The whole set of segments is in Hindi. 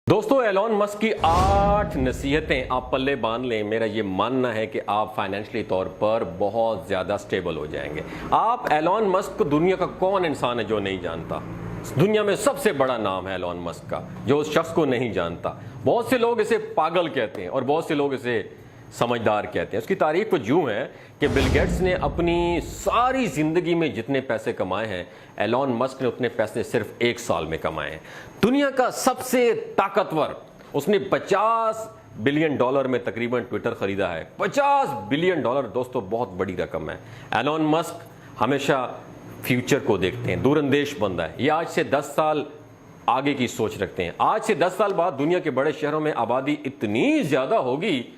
दोस्तों, एलॉन मस्क की 8 नसीहतें आप पल्ले बांध लें। मेरा ये मानना है कि आप फाइनेंशियली तौर पर बहुत ज़्यादा स्टेबल हो जाएंगे। आप एलॉन मस्क को दुनिया का कौन इंसान है जो नहीं जानता? दुनिया में सबसे बड़ा नाम है एलॉन मस्क का, जो उस शख्स को नहीं जानता। बहुत से लोग इसे पागल कहते हैं और बहुत से लोग इसे समझदार कहते हैं। उसकी तारीफ कुछ यूं है कि बिल गेट्स ने अपनी सारी जिंदगी में जितने पैसे कमाए हैं, एलॉन मस्क ने उतने पैसे सिर्फ 1 साल में कमाए हैं। दुनिया का सबसे ताकतवर, उसने $50 बिलियन में तकरीबन ट्विटर खरीदा है। $50 बिलियन दोस्तों, बहुत बड़ी रकम है। एलॉन मस्क हमेशा फ्यूचर को देखते हैं, दूरंदेश बंदा है। ये आज से 10 साल आगे की सोच रखते हैं। आज से 10 साल बाद दुनिया के बड़े शहरों में आबादी इतनी ज्यादा होगी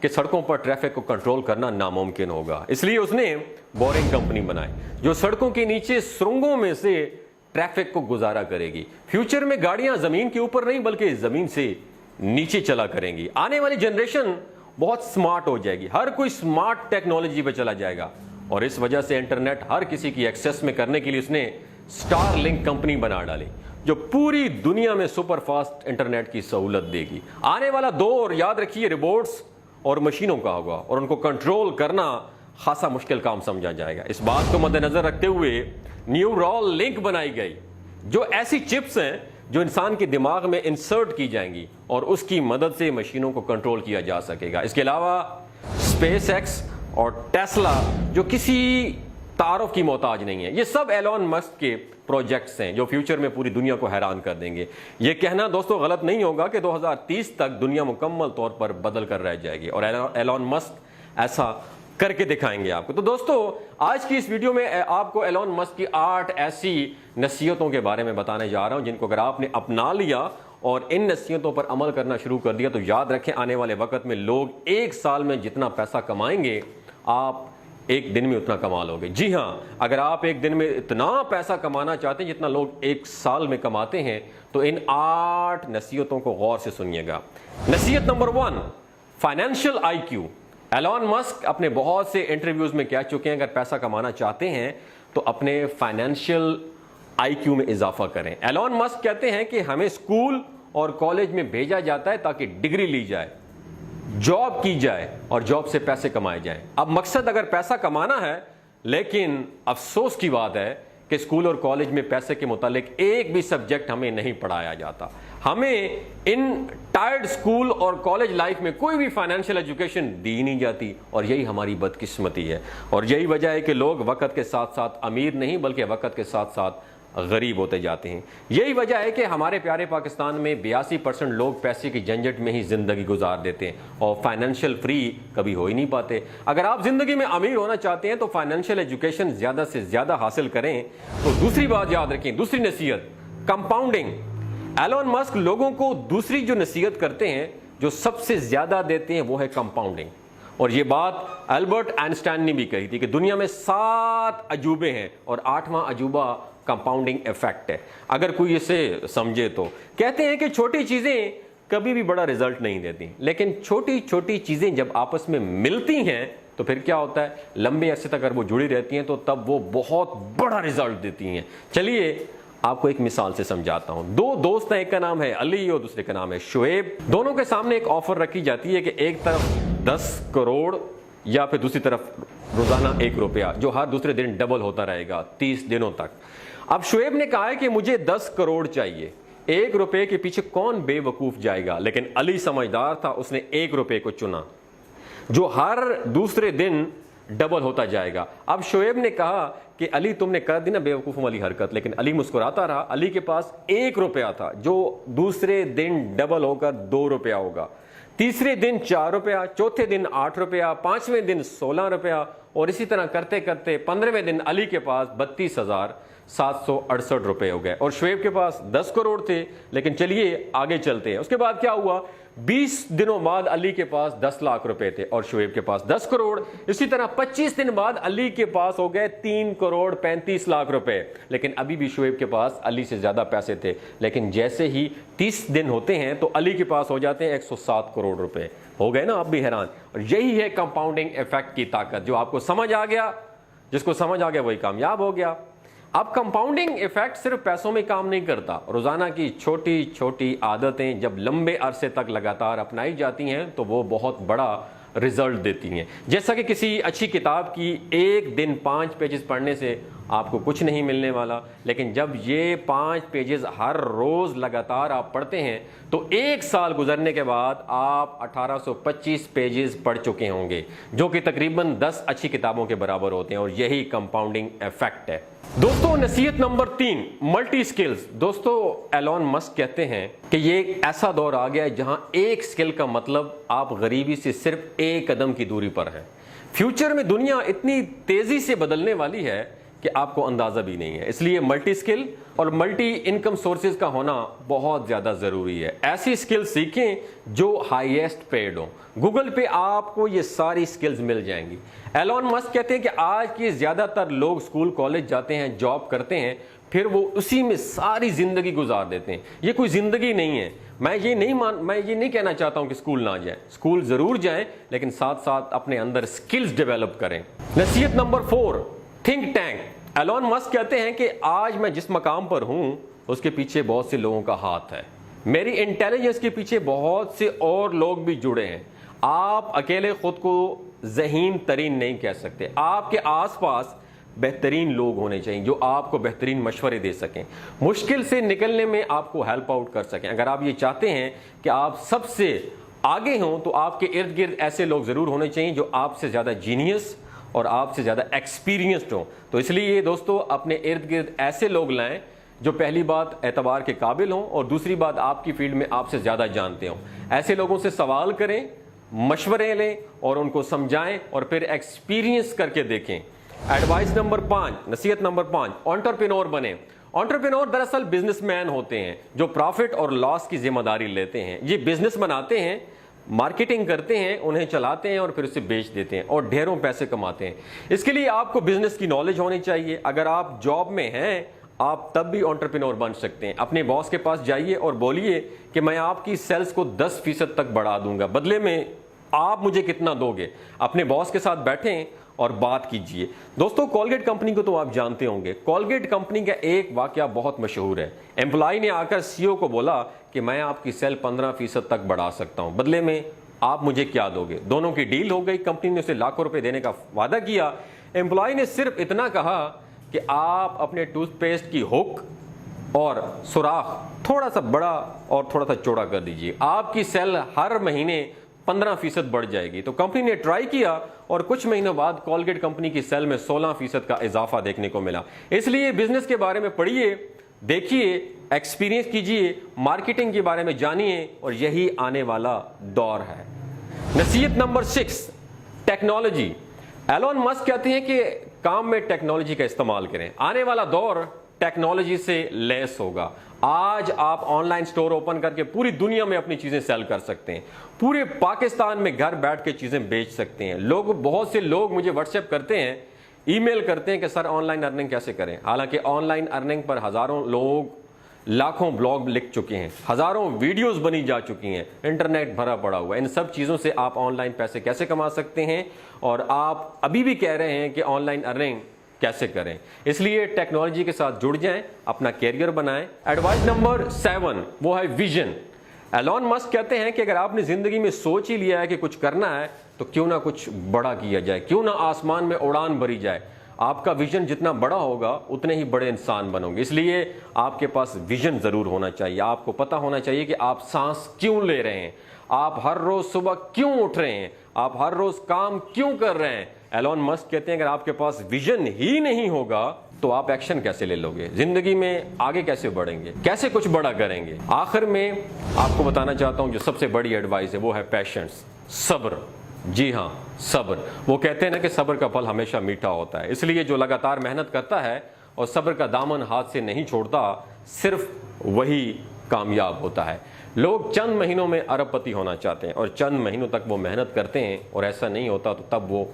कि सड़कों पर ट्रैफिक को कंट्रोल करना नामुमकिन होगा। इसलिए उसने बोरिंग कंपनी बनाई जो सड़कों के नीचे सुरंगों में से ट्रैफिक को गुजारा करेगी। फ्यूचर में गाड़ियां जमीन के ऊपर नहीं बल्कि जमीन से नीचे चला करेंगी। आने वाली जनरेशन बहुत स्मार्ट हो जाएगी, हर कोई स्मार्ट टेक्नोलॉजी पे चला जाएगा और इस वजह से इंटरनेट हर किसी की एक्सेस में करने के लिए उसने स्टारलिंक कंपनी बना डाली जो पूरी दुनिया में सुपर फास्ट इंटरनेट की सहूलत देगी। आने वाला दौर, याद रखिए, रोबोट्स और मशीनों का होगा और उनको कंट्रोल करना खासा मुश्किल काम समझा जाएगा। इस बात को मद्देनजर रखते हुए न्यूरल लिंक बनाई गई, जो ऐसी चिप्स हैं जो इंसान के दिमाग में इंसर्ट की जाएंगी और उसकी मदद से मशीनों को कंट्रोल किया जा सकेगा। इसके अलावा स्पेस एक्स और टेस्ला जो किसी तारुफ की मोहताज नहीं है, ये सब एलॉन मस्क के प्रोजेक्ट्स हैं जो फ्यूचर में पूरी दुनिया को हैरान कर देंगे। ये कहना दोस्तों गलत नहीं होगा कि 2030 तक दुनिया मुकम्मल तौर पर बदल कर रह जाएगी और एलॉन मस्क ऐसा करके दिखाएंगे आपको। तो दोस्तों, आज की इस वीडियो में आपको एलॉन मस्क की 8 ऐसी नसीहतों के बारे में बताने जा रहा हूं जिनको अगर आपने अपना लिया और इन नसीहतों पर अमल करना शुरू कर दिया तो याद रखें, आने वाले वक्त में लोग 1 साल में जितना पैसा कमाएंगे, आप 1 दिन में उतना कमा लोगे। जी हां, अगर आप 1 दिन में इतना पैसा कमाना चाहते हैं जितना लोग 1 साल में कमाते हैं तो इन 8 नसीहतों को गौर से सुनिएगा। नसीहत number 1, financial IQ। Elon Musk अपने बहुत से इंटरव्यूज में कह चुके हैं, अगर पैसा कमाना चाहते हैं तो अपने फाइनेंशियल IQ में इजाफा करें। एलॉन मस्क कहते हैं कि हमें स्कूल और कॉलेज में भेजा जाता है ताकि डिग्री ली जाए, जॉब की जाए और जॉब से पैसे कमाए जाएं। अब मकसद अगर पैसा कमाना है, लेकिन अफसोस की बात है कि स्कूल और कॉलेज में पैसे के मुतालिक एक भी सब्जेक्ट हमें नहीं पढ़ाया जाता। हमें इन टायर्ड स्कूल और कॉलेज लाइफ में कोई भी फाइनेंशियल एजुकेशन दी नहीं जाती और यही हमारी बदकिस्मती है और यही वजह है कि लोग वक्त के साथ साथ अमीर नहीं बल्कि वक्त के साथ साथ गरीब होते जाते हैं। यही वजह है कि हमारे प्यारे पाकिस्तान में 82% लोग पैसे की झंझट में ही जिंदगी गुजार देते हैं और फाइनेंशियल फ्री कभी हो ही नहीं पाते। अगर आप जिंदगी में अमीर होना चाहते हैं तो फाइनेंशियल एजुकेशन ज्यादा से ज्यादा हासिल करें। तो दूसरी बात याद रखें, दूसरी नसीहत, कंपाउंडिंग। एलॉन मस्क लोगों को दूसरी जो नसीहत करते हैं, जो सबसे ज्यादा देते हैं, वो है कंपाउंडिंग। और ये बात अल्बर्ट आइंस्टाइन ने भी कही थी कि दुनिया में 7 अजूबे हैं और 8वां अजूबा कंपाउंडिंग इफेक्ट है। अगर कोई इसे समझे तो कहते हैं कि छोटी चीजें कभी भी बड़ा रिजल्ट नहीं देती, लेकिन छोटी छोटी चीजें जब आपस में मिलती हैं तो फिर क्या होता है, लंबे अरसे तक अगर वो जुड़ी रहती हैं तो तब वो बहुत बड़ा रिजल्ट देती हैं। चलिए आपको एक मिसाल से समझाता हूं। 2 दोस्त हैं, एक का नाम है अली और दूसरे का नाम है शुएब। दोनों के सामने एक ऑफर रखी जाती है कि एक तरफ 10 करोड़ या फिर दूसरी तरफ रोजाना 1 रुपया, जो हर दूसरे दिन डबल होता रहेगा 30 दिनों तक। अब शुएब ने कहा है कि मुझे 10 करोड़ चाहिए। 1 रुपए के पीछे कौन बेवकूफ जाएगा, लेकिन अली समझदार था, उसने 1 रुपए को चुना जो हर दूसरे दिन डबल होता जाएगा। अब शुएब ने कहा कि अली, तुमने कर दी ना बेवकूफ वाली हरकत, लेकिन अली मुस्कुराता रहा। अली के पास 1 रुपया था जो दूसरे दिन डबल होकर 2 रुपया होगा, तीसरे दिन 4 रुपया, चौथे दिन 8 रुपया, 5वें दिन 16 रुपया और इसी तरह करते करते 15वें दिन अली के पास 32,768 रुपए हो गए और शुएब के पास 10 करोड़ थे। लेकिन चलिए आगे चलते हैं। उसके बाद क्या हुआ, 20 दिनों बाद अली के पास 10 लाख रुपए थे और शुएब के पास 10 करोड़। इसी तरह 25 दिन बाद अली के पास हो गए 3 करोड़ 35 लाख रुपए, लेकिन अभी भी शुएब के पास अली से ज्यादा पैसे थे। लेकिन जैसे ही 30 दिन होते हैं तो अली के पास हो जाते हैं 107 करोड़ रुपए। हो गए ना आप भी हैरान। और यही है कंपाउंडिंग इफेक्ट की ताकत, जो आपको समझ आ गया, जिसको समझ आ गया वही कामयाब हो गया। अब कंपाउंडिंग इफेक्ट सिर्फ पैसों में काम नहीं करता। रोजाना की छोटी छोटी आदतें जब लंबे अरसे तक लगातार अपनाई जाती हैं तो वो बहुत बड़ा रिजल्ट देती हैं। जैसा कि किसी अच्छी किताब की एक दिन 5 पेजेस पढ़ने से आपको कुछ नहीं मिलने वाला, लेकिन जब ये 5 पेजेस हर रोज लगातार आप पढ़ते हैं तो 1 साल गुजरने के बाद आप 1825 पेजेस पढ़ चुके होंगे, जो कि तकरीबन 10 अच्छी किताबों के बराबर होते हैं। और यही कंपाउंडिंग इफेक्ट है। दोस्तों, नसीहत नंबर 3, मल्टी स्किल्स। दोस्तों, एलोन मस्क कहते हैं कि ये एक ऐसा दौर आ गया है जहां एक स्किल का मतलब आप गरीबी से सिर्फ 1 कदम की दूरी पर हैं। फ्यूचर में दुनिया इतनी तेजी से बदलने वाली है कि आपको अंदाजा भी नहीं है। इसलिए मल्टी स्किल और मल्टी इनकम सोर्सेज का होना बहुत ज्यादा जरूरी है। ऐसी स्किल सीखें जो हाईएस्ट पेड हो। गूगल पे आपको ये सारी स्किल्स मिल जाएंगी। एलोन मस्क कहते हैं कि आज के ज्यादातर लोग स्कूल कॉलेज जाते हैं, जॉब करते हैं, फिर वो उसी में सारी जिंदगी गुजार देते हैं। ये कोई जिंदगी नहीं है। मैं ये नहीं कहना चाहता हूं कि स्कूल ना जाएं, स्कूल जरूर जाएं, लेकिन साथ साथ अपने अंदर स्किल्स डेवलप करें। नसीहत number 4, think tank. Elon Musk कहते हैं कि आज मैं जिस मकाम पर हूं उसके पीछे बहुत से लोगों का हाथ है। मेरी इंटेलिजेंस के पीछे बहुत से और लोग भी जुड़े हैं। आप अकेले खुद को ज़हीन तरीन नहीं कह सकते। आपके आसपास बेहतरीन लोग होने चाहिए जो आपको बेहतरीन मशवरे दे सकें, मुश्किल से निकलने में आपको हेल्प आउट कर सकें। अगर आप ये चाहते हैं कि आप सबसे आगे हों तो आपके इर्द गिर्द ऐसे लोग ज़रूर होने चाहिए जो आपसे ज़्यादा जीनियस और आपसे ज़्यादा एक्सपीरियंस्ड हो। तो इसलिए दोस्तों, अपने इर्द गिर्द ऐसे लोग लाएं जो पहली बात एतबार के काबिल हों और दूसरी बात आपकी फील्ड में आपसे ज़्यादा जानते हों। ऐसे लोगों से सवाल करें, मशवरे लें और उनको समझाएं और फिर एक्सपीरियंस करके देखें। एडवाइस नंबर 5, नसीहत नंबर 5, एंटरप्रेन्योर बने। एंटरप्रेन्योर दरअसल बिजनेसमैन होते हैं जो प्रॉफिट और लॉस की जिम्मेदारी लेते हैं। ये बिजनेस बनाते हैं, मार्केटिंग करते हैं, उन्हें चलाते हैं और फिर उसे बेच देते हैं और ढेरों पैसे कमाते हैं। इसके लिए आपको बिजनेस की नॉलेज होनी चाहिए। अगर आप जॉब में हैं आप तब भी एंटरप्रेन्योर बन सकते हैं। अपने बॉस के पास जाइए और बोलिए कि मैं आपकी सेल्स को 10% तक बढ़ा दूंगा, बदले में आप मुझे कितना दोगे। अपने बॉस के साथ बैठें और बात कीजिए। दोस्तों, कोलगेट कंपनी को तो आप जानते होंगे। कोलगेट कंपनी का एक वाकया बहुत मशहूर है। एम्प्लॉय ने आकर सीईओ को बोला कि मैं आपकी सेल 15% तक बढ़ा सकता हूं, बदले में आप मुझे क्या दोगे। दोनों की डील हो गई। कंपनी ने उसे लाखों रुपए देने का वादा किया। एम्प्लॉय ने सिर्फ इतना कहा कि आप अपने टूथपेस्ट की हुक और सुराख थोड़ा सा बड़ा और थोड़ा सा चौड़ा कर दीजिए, आपकी सेल हर महीने 15% बढ़ जाएगी। तो कंपनी ने ट्राई किया और कुछ महीनों बाद कोलगेट कंपनी की सेल में 16% का इजाफा देखने को मिला। इसलिए बिजनेस के बारे में पढ़िए, देखिए, एक्सपीरियंस कीजिए, मार्केटिंग के बारे में जानिए और यही आने वाला दौर है। नसीहत नंबर 6, टेक्नोलॉजी। एलोन मस्क कहते हैं कि काम में टेक्नोलॉजी का इस्तेमाल करें। आने वाला दौर टेक्नोलॉजी से लैस होगा। आज आप ऑनलाइन स्टोर ओपन करके पूरी दुनिया में अपनी चीजें सेल कर सकते हैं। पूरे पाकिस्तान में घर बैठ के चीजें बेच सकते हैं। बहुत से लोग मुझे व्हाट्सएप करते हैं, ईमेल करते हैं कि सर ऑनलाइन अर्निंग कैसे करें। हालांकि ऑनलाइन अर्निंग पर हजारों लोग लाखों ब्लॉग लिख चुके हैं, हजारों वीडियोस बनी जा चुकी हैं, इंटरनेट भरा पड़ा हुआ है। इन सब चीज़ों से आप ऑनलाइन पैसे कैसे कमा सकते हैं और आप अभी भी कह रहे हैं कि ऑनलाइन अर्निंग कैसे करें। इसलिए टेक्नोलॉजी के साथ जुड़ जाएं, अपना कैरियर बनाएं। एडवाइस नंबर 7 वो है विजन। एलोन मस्क कहते हैं कि अगर आपने जिंदगी में सोच ही लिया है कि कुछ करना है तो क्यों ना कुछ बड़ा किया जाए, क्यों ना आसमान में उड़ान भरी जाए। आपका विजन जितना बड़ा होगा उतने ही बड़े इंसान बनोगे। इसलिए आपके पास विजन जरूर होना चाहिए। आपको पता होना चाहिए कि आप सांस क्यों ले रहे हैं, आप हर रोज सुबह क्यों उठ रहे हैं, आप हर रोज काम क्यों कर रहे हैं। एलोन मस्क कहते हैं अगर आपके पास विजन ही नहीं होगा तो आप एक्शन कैसे ले लोगे, जिंदगी में आगे कैसे बढ़ेंगे, कैसे कुछ बड़ा करेंगे। आखिर में आपको बताना चाहता हूं जो सबसे बड़ी एडवाइस है वो है पेशेंस, सब्र। जी हाँ, सब्र। वो कहते हैं ना कि सब्र का फल हमेशा मीठा होता है। इसलिए जो लगातार मेहनत करता है और सब्र का दामन हाथ से नहीं छोड़ता, सिर्फ वही कामयाब होता है। लोग चंद महीनों में अरबपति होना चाहते हैं और चंद महीनों तक वो मेहनत करते हैं और ऐसा नहीं होता तो तब वो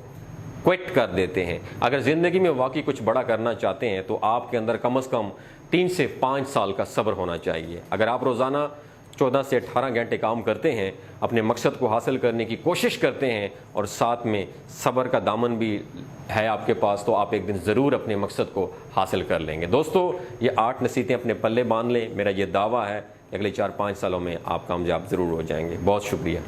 क्विट कर देते हैं। अगर जिंदगी में वाकई कुछ बड़ा करना चाहते हैं तो आपके अंदर कम से कम 3 से 5 साल का सब्र होना चाहिए। अगर आप रोजाना 14 से 18 घंटे काम करते हैं, अपने मकसद को हासिल करने की कोशिश करते हैं और साथ में सब्र का दामन भी है आपके पास तो आप एक दिन ज़रूर अपने मकसद को हासिल कर लेंगे। दोस्तों, ये 8 नसीहतें अपने पल्ले बांध लें। मेरा ये दावा है अगले 4-5 सालों में आप कामयाब ज़रूर हो जाएंगे। बहुत शुक्रिया।